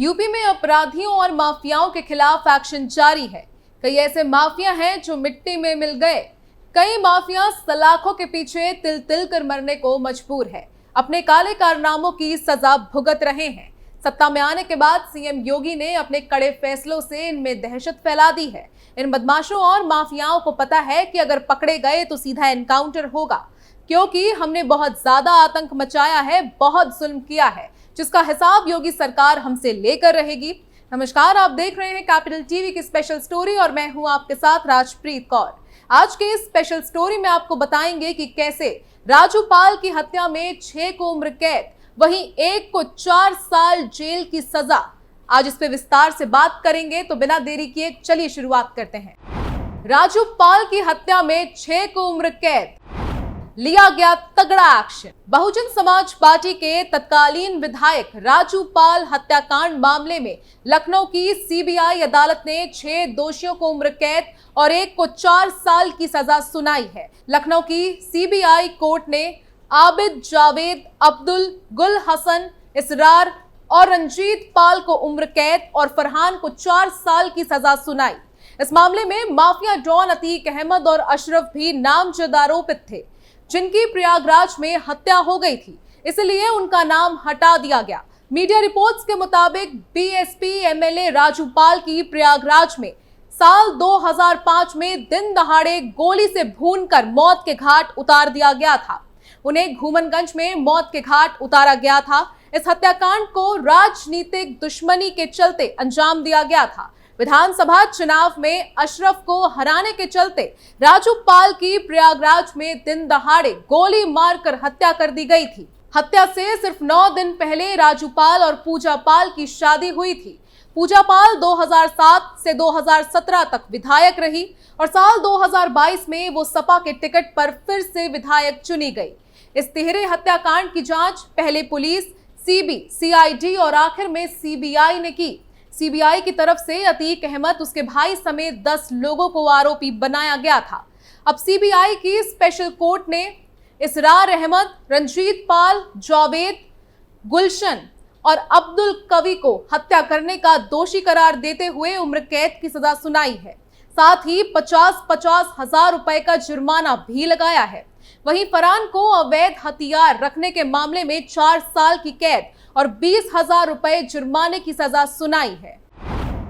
UP में अपराधियों और माफियाओं के खिलाफ एक्शन जारी है। कई ऐसे माफिया हैं जो मिट्टी में मिल गए। कई माफिया सलाखों के पीछे तिल तिल कर मरने को मजबूर है। अपने काले कारनामों की सजा भुगत रहे हैं। सत्ता में आने के बाद सीएम योगी ने अपने कड़े फैसलों से इनमें दहशत फैला दी है। इन बदमाशों और माफियाओं को पता है कि अगर पकड़े गए तो सीधा एनकाउंटर होगा, क्योंकि हमने बहुत ज्यादा आतंक मचाया है, बहुत जुल्म किया है, जिसका हिसाब योगी सरकार हमसे लेकर रहेगी। नमस्कार, आप देख रहे हैं कैपिटल टीवी की स्पेशल स्टोरी और मैं हूं आपके साथ राजप्रीत कौर। आज के इस स्पेशल स्टोरी में आपको बताएंगे कि कैसे राजू पाल की हत्या में 6 को उम्र कैद, वहीं 1 को 4 साल जेल की सजा। आज इस पे विस्तार से बात करेंगे, तो बिना देरी किए चलिए शुरुआत करते हैं। राजू पाल की हत्या में 6 को उम्र कैद, लिया गया तगड़ा एक्शन। बहुजन समाज पार्टी के तत्कालीन विधायक राजू पाल हत्याकांड मामले में लखनऊ की सीबीआई अदालत ने 6 दोषियों को उम्र कैद और 1 को 4 साल की सजा सुनाई है। लखनऊ की सीबीआई कोर्ट ने आबिद, जावेद, अब्दुल, गुल हसन, इसरार और रंजीत पाल को उम्र कैद और फरहान को 4 साल की सजा सुनाई। इस मामले में माफिया डॉन अतीक अहमद और अशरफ भी नामजद आरोपित थे, जिनकी प्रयागराज में हत्या हो गई थी, इसलिए उनका नाम हटा दिया गया। मीडिया रिपोर्ट्स के मुताबिक बीएसपी एमएलए राजू पाल की प्रयागराज में साल 2005 में दिन दहाड़े गोली से भूनकर मौत के घाट उतार दिया गया था। उन्हें घूमनगंज में मौत के घाट उतारा गया था। इस हत्याकांड को राजनीतिक दुश्मनी के चलते अंजाम दिया गया था। विधानसभा चुनाव में अशरफ को हराने के चलते राजू पाल की प्रयागराज में दिन दहाड़े गोली मारकर हत्या कर दी गई थी। हत्या से सिर्फ 9 दिन पहले राजू पाल और पूजा पाल की शादी हुई थी। पूजा पाल 2007 से 2017 तक विधायक रही और साल 2022 में वो सपा के टिकट पर फिर से विधायक चुनी गई। इस तिहरे हत्याकांड की जांच पहले पुलिस, सीबी, सीआईडी और आखिर में सीबीआई ने की। सीबीआई की तरफ से अतीक अहमद, उसके भाई समेत 10 लोगों को आरोपी बनाया गया था। अब सीबीआई की स्पेशल कोर्ट ने इसरार अहमद, रंजीत पाल, जावेद, गुलशन और अब्दुल कवि को हत्या करने का दोषी करार देते हुए उम्र कैद की सजा सुनाई है। साथ ही 50-50 हजार रुपए का जुर्माना भी लगाया है। वहीं फरहान को अवैध हथियार रखने के मामले में 4 साल की कैद और 20,000 रुपए जुर्माने की सजा सुनाई है।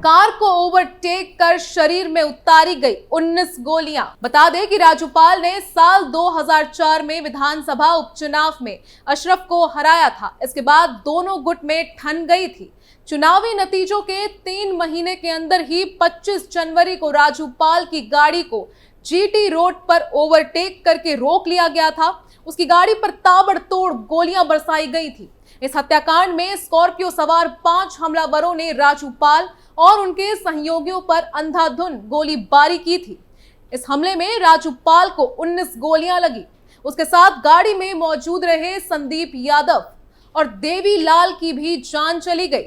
कार को ओवरटेक कर शरीर में उतारी गई 19 गोलियां। बता दें कि राजू पाल ने साल 2004 में विधानसभा उपचुनाव में अशरफ को हराया था। इसके बाद दोनों गुट में ठन गई थी। चुनावी नतीजों के 3 महीने के अंदर ही 25 जनवरी को राजू पाल की गाड़ी को जीटी रोड पर ओवरटेक करके रोक लिया गया था। उसकी गाड़ी पर ताबड़तोड़ गोलियां बरसाई गई थी। इस हत्याकांड में स्कॉर्पियो सवार 5 हमलावरों ने राजू पाल और उनके सहयोगियों पर अंधाधुंध गोलीबारी की थी। इस हमले में राजू पाल को 19 गोलियां लगी। उसके साथ गाड़ी में मौजूद रहे संदीप यादव और देवी लाल की भी जान चली गई,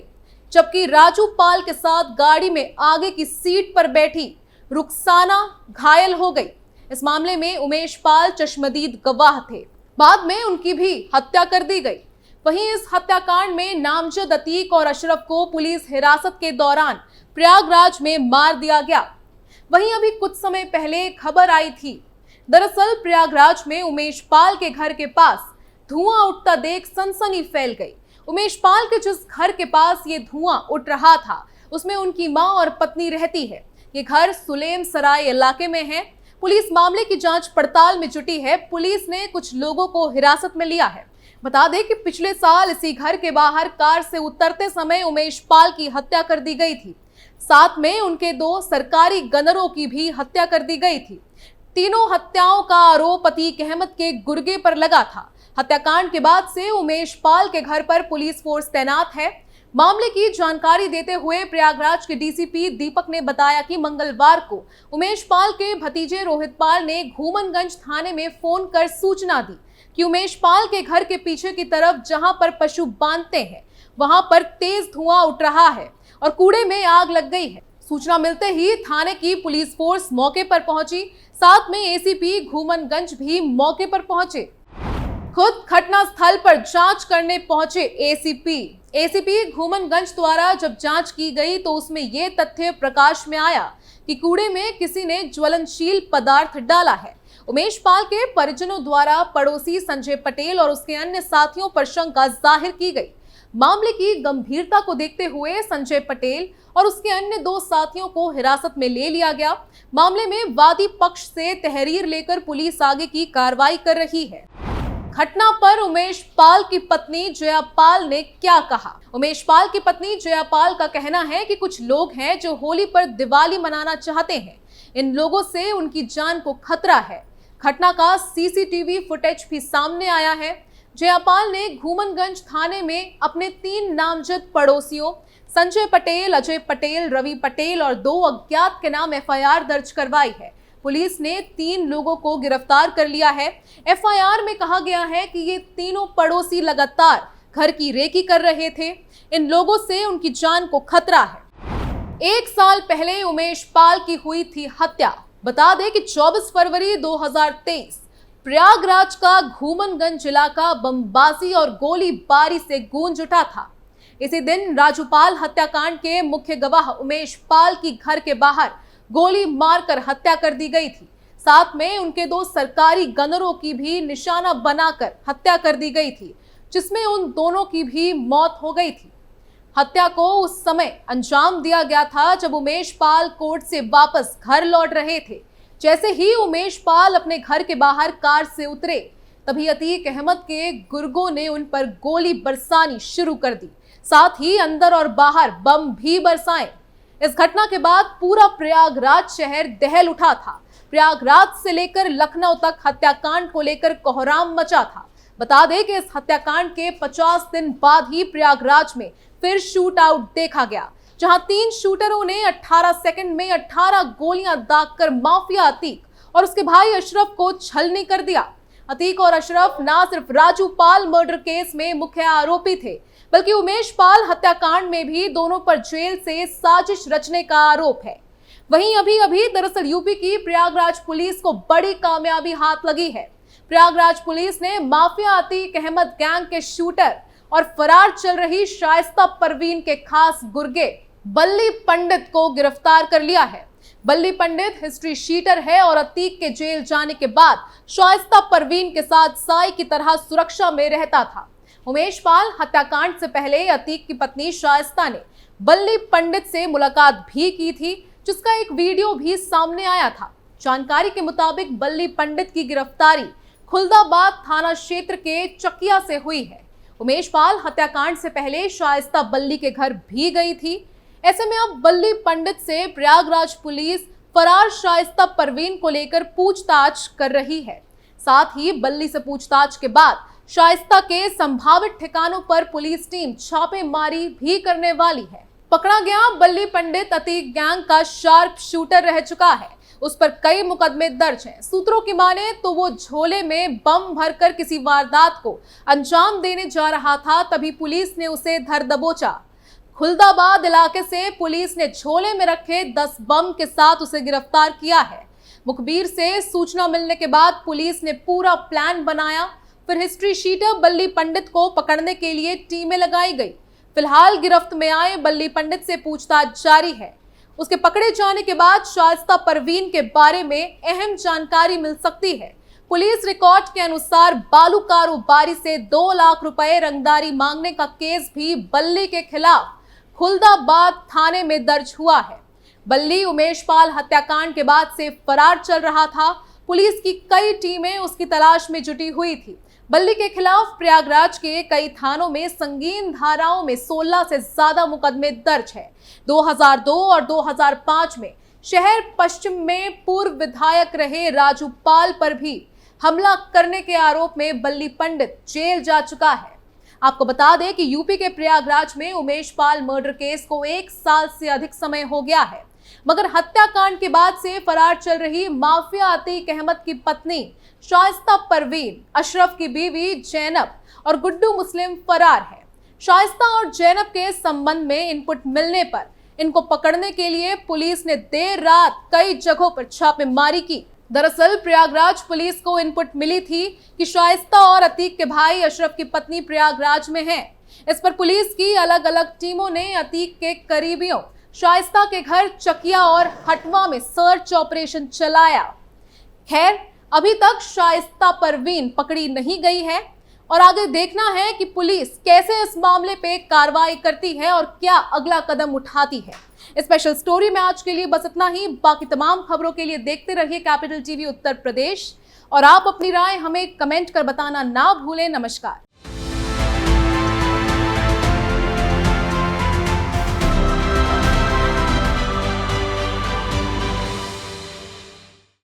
जबकि राजू पाल के साथ गाड़ी में आगे की सीट पर बैठी रुखसाना घायल हो गई। इस मामले में उमेश पाल चश्मदीद गवाह थे। बाद में उनकी भी हत्या कर दी गई। वहीं इस हत्याकांड में नामजद अतीक और अशरफ को पुलिस हिरासत के दौरान प्रयागराज में मार दिया गया। वहीं अभी कुछ समय पहले खबर आई थी। दरअसल प्रयागराज में उमेश पाल के घर के पास धुआं उठता देख सनसनी फैल गई। उमेश पाल के जिस घर के पास ये धुआं उठ रहा था, उसमें उनकी मां और पत्नी रहती है। ये घर सुलेम सराय इलाके में है। पुलिस मामले की जांच पड़ताल में जुटी है। पुलिस ने कुछ लोगों को हिरासत में लिया है। बता दें कि पिछले साल इसी घर के बाहर कार से उतरते समय उमेश पाल की हत्या कर दी गई थी। साथ में उनके 2 सरकारी गनरों की भी हत्या कर दी गई थी। तीनों हत्याओं का आरोप अतीक अहमद के गुर्गे पर लगा था। हत्याकांड के बाद से उमेश पाल के घर पर पुलिस फोर्स तैनात है। मामले की जानकारी देते हुए प्रयागराज के डीसीपी दीपक ने बताया कि मंगलवार को उमेश पाल के भतीजे रोहित पाल ने घूमनगंज थाने में फोन कर सूचना दी कि उमेश पाल के घर के पीछे की तरफ जहां पर पशु बांधते हैं, वहां पर तेज धुआं उठ रहा है और कूड़े में आग लग गई है। सूचना मिलते ही थाने की पुलिस फोर्स मौके पर पहुंची। साथ में एसीपी घूमनगंज भी मौके पर पहुंचे। खुद घटना स्थल पर जांच करने पहुंचे एसीपी एसीपी घूमनगंज द्वारा जब जांच की गई तो उसमें यह तथ्य प्रकाश में आया कि कूड़े में किसी ने ज्वलनशील पदार्थ डाला है। उमेश पाल के परिजनों द्वारा पड़ोसी संजय पटेल और उसके अन्य साथियों पर शंका जाहिर की गई। मामले की गंभीरता को देखते हुए संजय पटेल और उसके अन्य 2 साथियों को हिरासत में ले लिया गया। मामले में वादी पक्ष से तहरीर लेकर पुलिस आगे की कार्रवाई कर रही है। घटना पर उमेश पाल की पत्नी जया पाल ने क्या कहा? उमेश पाल की पत्नी जया पाल का कहना है कि कुछ लोग हैं जो होली पर दिवाली मनाना चाहते हैं। इन लोगों से उनकी जान को खतरा है। घटना का सीसीटीवी फुटेज भी सामने आया है। जयापाल ने घूमनगंज थाने में अपने 3 नामजद पड़ोसियों संजय पटेल, अजय पटेल, रवि पटेल और 2 अज्ञात के नाम एफआईआर दर्ज करवाई है। पुलिस ने 3 लोगों को गिरफ्तार कर लिया है। एफआईआर में कहा गया है कि ये तीनों पड़ोसी लगातार घर की रेकी कर रहे थे। इन लोगों से उनकी जान को खतरा है। 1 साल पहले उमेश पाल की हुई थी हत्या। बता दें कि 24 फरवरी 2023 प्रयागराज का घूमनगंज इलाका बमबाजी और गोलीबारी से गूंज उठा था। इसी दिन राजूपाल हत्याकांड के मुख्य गवाह उमेश पाल की घर के बाहर गोली मारकर हत्या कर दी गई थी। साथ में उनके 2 सरकारी गनरों की भी निशाना बनाकर हत्या कर दी गई थी, जिसमें उन दोनों की भी मौत हो गई थी। हत्या को उस समय अंजाम दिया गया था जब उमेश पाल कोर्ट से वापस घर लौट रहे थे। जैसे ही उमेश पाल अपने घर के बाहर कार से उतरे, तभी अतीक अहमद के गुर्गों ने उन पर गोली बरसानी शुरू कर दी। साथ ही अंदर और बाहर बम भी बरसाए। इस घटना के बाद पूरा प्रयागराज शहर दहल उठा था। प्रयागराज से लेकर लखनऊ तक हत्याकांड को लेकर कोहराम मचा था। बता दें कि इस हत्याकांड के 50 दिन बाद ही प्रयागराज में फिर शूट आउट देखा गया, जहां 3 शूटरों ने 18 सेकंड में 18 गोलियां दागकर माफिया अतीक और उसके भाई अशरफ को छलनी कर दिया। अतीक और अशरफ न सिर्फ राजू पाल मर्डर केस में मुख्य आरोपी थे, बल्कि उमेश पाल हत्याकांड में भी दोनों पर जेल से साजिश रचने का आरोप है। वहीं अभी दरअसल यूपी की प्रयागराज पुलिस को बड़ी कामयाबी हाथ लगी है। प्रयागराज पुलिस ने माफिया अतीक अहमद गैंग के शूटर और फरार चल रही शाइस्ता परवीन के खास गुर्गे बल्ली पंडित को गिरफ्तार कर लिया है। बल्ली पंडित हिस्ट्री शीटर है और अतीक के जेल जाने के बाद शाइस्ता परवीन के साथ साई की तरह सुरक्षा में रहता था। उमेश पाल हत्याकांड से पहले अतीक की पत्नी शाइस्ता ने बल्ली पंडित से मुलाकात भी की थी, जिसका एक वीडियो भी सामने आया था। जानकारी के मुताबिक बल्ली पंडित की गिरफ्तारी खुलदाबाद थाना क्षेत्र के चकिया से हुई है। उमेश पाल हत्याकांड से पहले शाइस्ता बल्ली के घर भी गई थी। ऐसे में अब बल्ली पंडित से प्रयागराज पुलिस फरार शाइस्ता परवीन को लेकर पूछताछ कर रही है। साथ ही बल्ली से पूछताछ के बाद शाइस्ता के संभावित ठिकानों पर पुलिस टीम छापेमारी भी करने वाली है। पकड़ा गया बल्ली पंडित अतीक गैंग का शार्प शूटर रह चुका है। उस पर कई मुकदमे दर्ज हैं। सूत्रों की माने तो वो झोले में बम भरकर किसी वारदात को अंजाम देने जा रहा था, तभी पुलिस ने उसे धर दबोचा। खुलदाबाद इलाके से पुलिस ने झोले में रखे 10 बम के साथ उसे गिरफ्तार किया है। मुखबिर से सूचना मिलने के बाद पुलिस ने पूरा प्लान बनाया। फिर हिस्ट्री शीटर बल्ली पंडित को पकड़ने के लिए टीमें लगाई गई। फिलहाल गिरफ्त में आए बल्ली पंडित से पूछताछ जारी है। उसके पकड़े जाने के बाद शाइस्ता परवीन के बारे में अहम जानकारी मिल सकती है। पुलिस रिकॉर्ड के अनुसार बालू कारोबारी से 2 लाख रुपए रंगदारी मांगने का केस भी बल्ली के खिलाफ खुलदाबाद थाने में दर्ज हुआ है। बल्ली उमेश पाल हत्याकांड के बाद से फरार चल रहा था। पुलिस की कई टीमें उसकी तलाश में जुटी हुई थी। बल्ली के खिलाफ प्रयागराज के कई थानों में संगीन धाराओं में 16 से ज्यादा मुकदमे दर्ज है। 2002 और 2005 में शहर पश्चिम में पूर्व विधायक रहे राजू पाल पर भी हमला करने के आरोप में बल्ली पंडित जेल जा चुका है। आपको बता दें कि यूपी के प्रयागराज में उमेश पाल मर्डर केस को 1 साल से अधिक समय हो गया है, मगर हत्याकांड के बाद से फरार चल रही माफिया अतीक अहमद की पत्नी शाइस्ता परवीन, अशरफ की बीवी जैनब और गुड्डू मुस्लिम फरार है। शाइस्ता और जैनब के संबंध में इनपुट मिलने पर इनको पकड़ने के लिए पुलिस ने देर रात कई जगहों पर छापेमारी की। दरअसल प्रयागराज पुलिस को इनपुट मिली थी कि शाइस्ता और अतीक के भाई अशरफ की पत्नी प्रयागराज में हैं। इस पर पुलिस की अलग अलग टीमों ने अतीक के करीबियों शाइस्ता के घर चकिया और हटवा में सर्च ऑपरेशन चलाया। खैर, अभी तक शाइस्ता परवीन पकड़ी नहीं गई है और आगे देखना है कि पुलिस कैसे इस मामले पे कार्रवाई करती है और क्या अगला कदम उठाती है। स्पेशल स्टोरी में आज के लिए बस इतना ही। बाकी तमाम खबरों के लिए देखते रहिए कैपिटल टीवी उत्तर प्रदेश और आप अपनी राय हमें कमेंट कर बताना ना भूलें। नमस्कार।